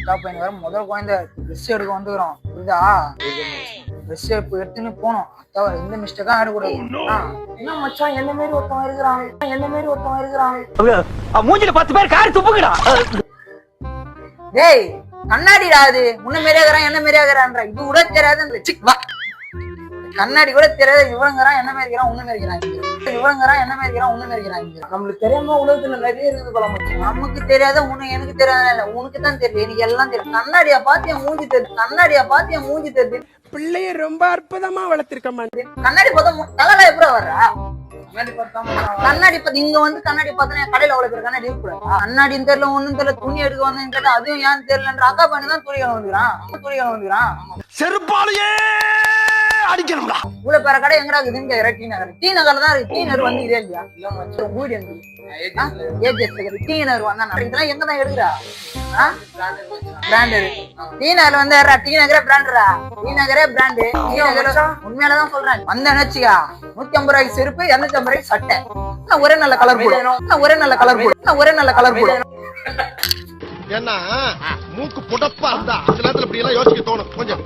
அக்கா பையன் வேற முதல் குழந்தை ட்ரெஸ் எடுக்க வந்துக்கிறோம் புரியுதா? ட்ரெஸ் எடுத்துன்னு போனோம். அக்கா எந்த மிஸ்டேக்கா ஆடக்கூடாது. என்ன மச்சான் என்ன மாரி ஒருத்தவன் இருக்கிறான் மூஞ்சில 10 பேர் காரி துப்புங்கடா. டேய் கண்ணாடிடா அது உன்ன மாரியா இருக்கிறான் என்ன மாரியா இருக்கிறான்ற இது கூட தெரியாது. வா கண்ணாடி கூட தெரியாது. இவங்கிறான் என்ன மாதிரி இருக்கிறான் உன்ன மாதிரி இருக்கிறான். இவங்கிறான் என்ன மாதிரி இருக்கிறான் உன்ன மாதிரி இருக்கிறான். நம்மளுக்கு தெரியாம உலகத்துல நிறைய இருக்குது போல மச்சான். நமக்கு தெரியாத உனக்கு எனக்கு தெரியாத உனக்கு தான் தெரியும். எனக்கு எல்லாம் தெரியும். கண்ணாடியா பார்த்து என் மூஞ்சி தெரியுது. பிள்ளைய ரொம்ப அற்புதமா வளர்த்திருக்க மாட்டேன். கண்ணாடி பார்த்தா தலை எப்படி வர்றா? கண்ணாடி பார்த்து இங்க வந்து கண்ணாடி பார்த்தா கடையில அவ்வளவு பேர் கண்ணாடி இருக்கக்கூடாது. கண்ணாடின்னு தெரியல ஒண்ணும் தெரியல துணி எடுக்க வந்தேன்னு கேட்டா அதுவும் ஏன்னு தெரியலன்ற அக்கா பண்ணி தான் துணிகளை வந்துக்கிறான். செருப்பாலேயே அடிக்கணும்டா. இவ்வளவு பேர கடை எங்கடா இருக்குதுன்னு கேக்குற. டி நகர்ல தான் இருக்கு. டி நகர் வந்து இதே இல்லையா? வீடு டி நகர் வந்தா இதெல்லாம் எங்கதான் எடுக்கிறா? பிராண்டட் டி நகர் வந்து டி நகரே பிராண்டடா. டி நகரே பிராண்டு. உண்மையிலதான் சொல்றேன். வந்த நினைச்சியா 150 ரூபாய்க்கு செருப்பு 250 ரூபாய்க்கு சட்டை. ஒரே நல்ல கலர் போடும். ஏன்னா மூக்கு புடப்பா இருந்தா அந்த நேரத்துல இப்படி எல்லாம் யோசிக்க தோணும் கொஞ்சம்.